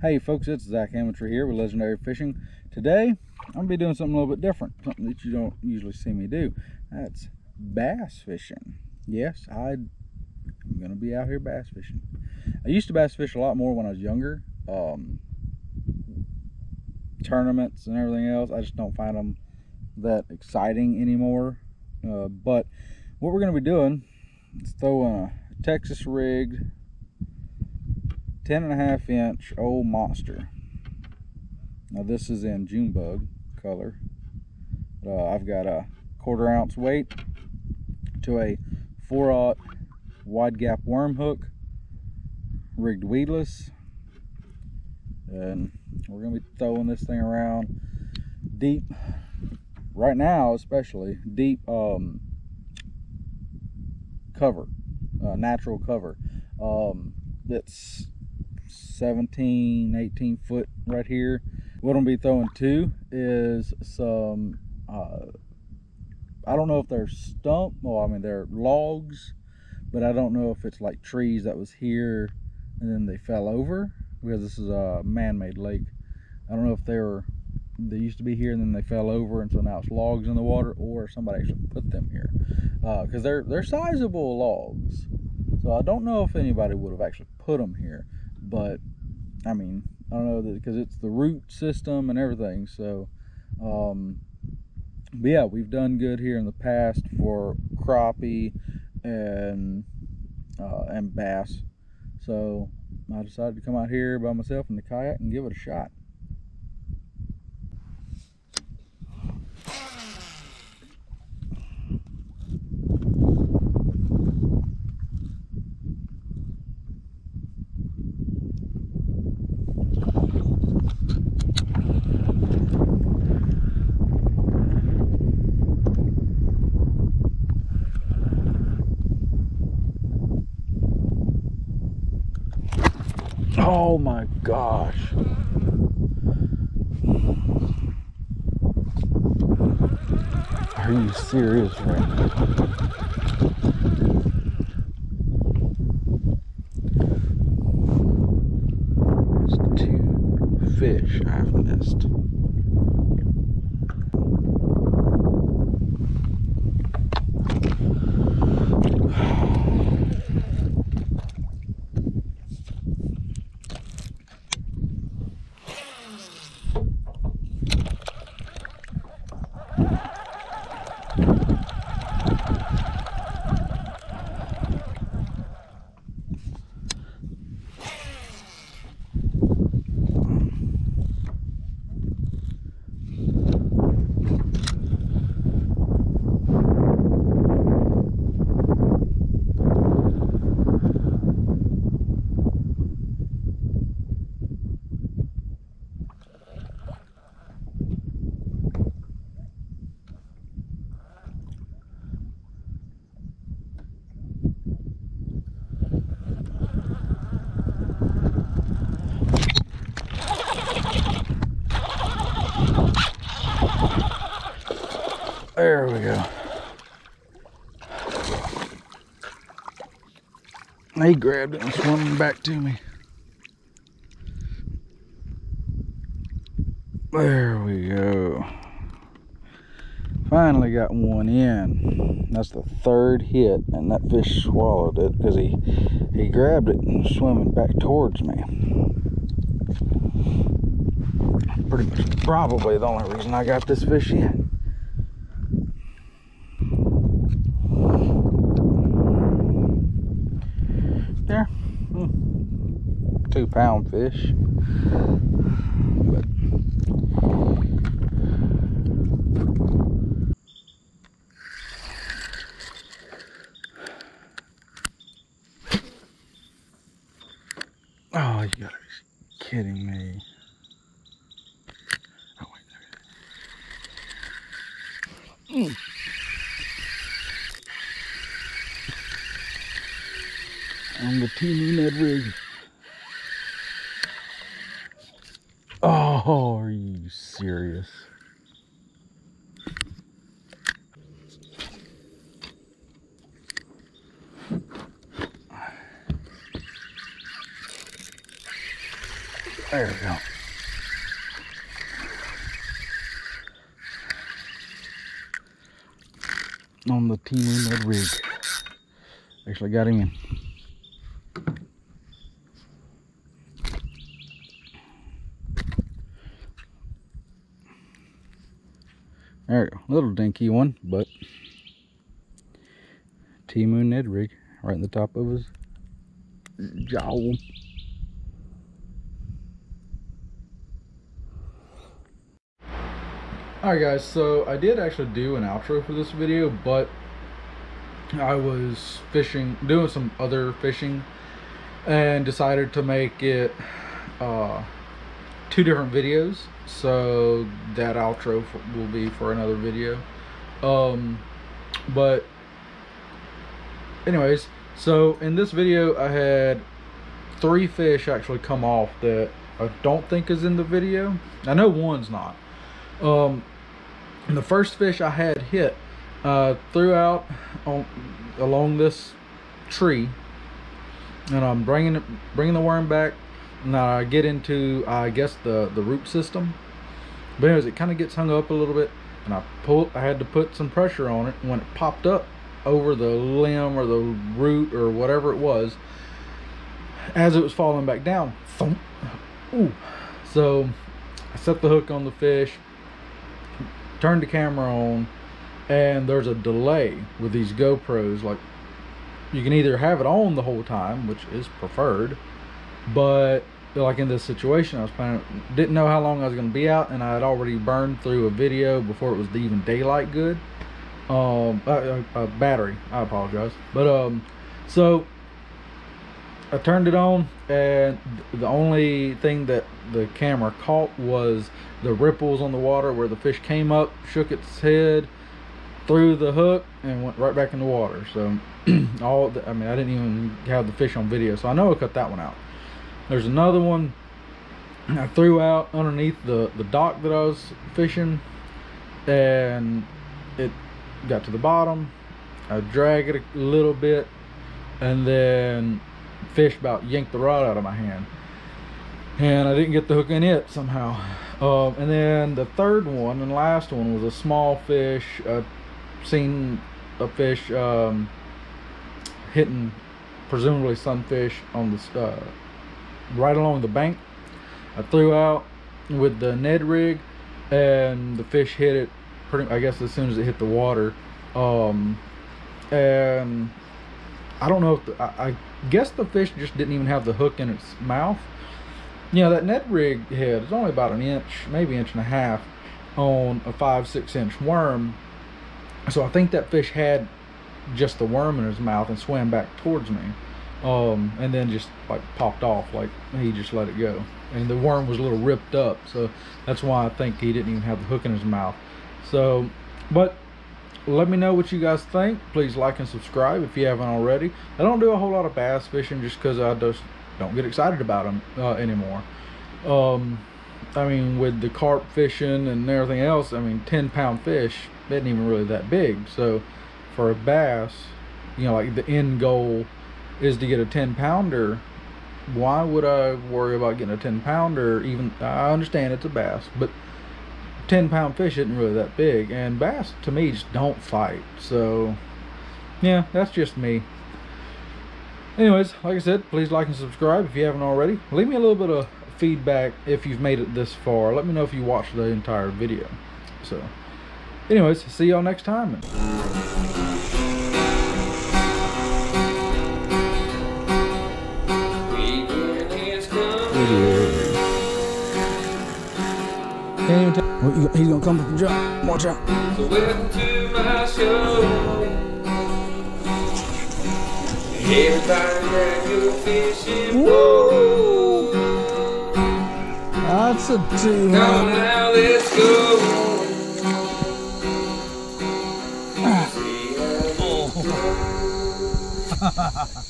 Hey folks, it's Zach Amateur here with Legendary Fishing. Today, I'm going to be doing something a little bit different, something that you don't usually see me do. That's bass fishing. Yes, I'm going to be out here bass fishing. I used to bass fish a lot more when I was younger. Tournaments and everything else, I just don't find them that exciting anymore. But what we're going to be doing is throwing a Texas rigged 10.5 inch old monster. Now this is in June bug color. I've got a 1/4 ounce weight to a 4/0 wide gap worm hook, rigged weedless, and we're gonna be throwing this thing around deep right now, especially deep cover, natural cover. That's 17-18 foot right here. What I'm gonna be throwing to is some I don't know if they're stump, well, I mean they're logs, but I don't know if it's like trees that was here and then they fell over, because this is a man-made lake. I don't know if they used to be here and then they fell over and so now it's logs in the water, or somebody actually put them here, because they're sizable logs. So I don't know if anybody would have actually put them here, but I mean, I don't know, because it's the root system and everything. So but yeah, we've done good here in the past for crappie and bass. So I decided to come out here by myself in the kayak and give it a shot. Oh my gosh. Are you serious right now? It's 2 fish I've missed. There we go. He grabbed it and swam back to me. There we go. Finally got one in. That's the 3rd hit, and that fish swallowed it because he grabbed it and was swimming back towards me. Pretty much probably the only reason I got this fish in. There, 2-pound fish. But oh, you gotta be kidding me. Oh wait, there. On the teeny Ned rig. Oh, are you serious? There we go. On the Temu Ned rig. Actually got him in. There we go. Little dinky one, but Temu Ned rig right in the top of his jowl. Alright guys, so I did actually do an outro for this video, but I was fishing, doing some other fishing, and decided to make it 2 different videos, so that outro will be for another video. But anyways, so in this video I had 3 fish actually come off that I don't think is in the video. I know one's not. The first fish I had hit threw out along this tree, and I'm bringing the worm back. Now I get into, I guess, the root system, but anyways, it kind of gets hung up a little bit, and I had to put some pressure on it. And when it popped up over the limb or the root or whatever it was, as it was falling back down, thump, ooh. So I set the hook on the fish, turned the camera on, and there's a delay with these GoPros. Like, you can either have it on the whole time, which is preferred, but like in this situation, I was didn't know how long I was going to be out, and I had already burned through a video before it was even daylight good. Battery, I apologize. But so I turned it on, and the only thing that the camera caught was the ripples on the water where the fish came up, shook its head, threw the hook, and went right back in the water. So I didn't even have the fish on video, so I know I cut that one out. There's another one I threw out underneath the dock that I was fishing, and it got to the bottom. I dragged it a little bit, and then fish about yanked the rod out of my hand, and I didn't get the hook in it somehow. And then the third one and last one was a small fish. I've seen a fish hitting presumably sunfish on the right along the bank. I threw out with the Ned rig, and the fish hit it I guess as soon as it hit the water. And I don't know if I guess the fish just didn't even have the hook in its mouth. You know, that Ned rig head is only about an inch, maybe inch and a half, on a 5-6 inch worm. So I think that fish had just the worm in his mouth and swam back towards me, and then just like popped off, like he just let it go. And the worm was a little ripped up, so that's why I think he didn't even have the hook in his mouth. So, but let me know what you guys think. Please like and subscribe if you haven't already. I don't do a whole lot of bass fishing just because I just don't get excited about them anymore. I mean, with the carp fishing and everything else, I mean, 10-pound fish isn't even really that big. So for a bass, you know, like the end goal is to get a 10-pounder. Why would I worry about getting a 10-pounder? Even, I understand it's a bass, but 10-pound fish isn't really that big, and bass to me just don't fight. So yeah, that's just me. Anyways, like I said, please like and subscribe if you haven't already. Leave me a little bit of feedback if you've made it this far. Let me know if you watched the entire video. So anyways, see y'all next time. Can't even tell. Well, he's gonna come up and jump. Watch out. So welcome to my show. Everybody grab your fishing pole. That's a 200. Come now, let's go. See how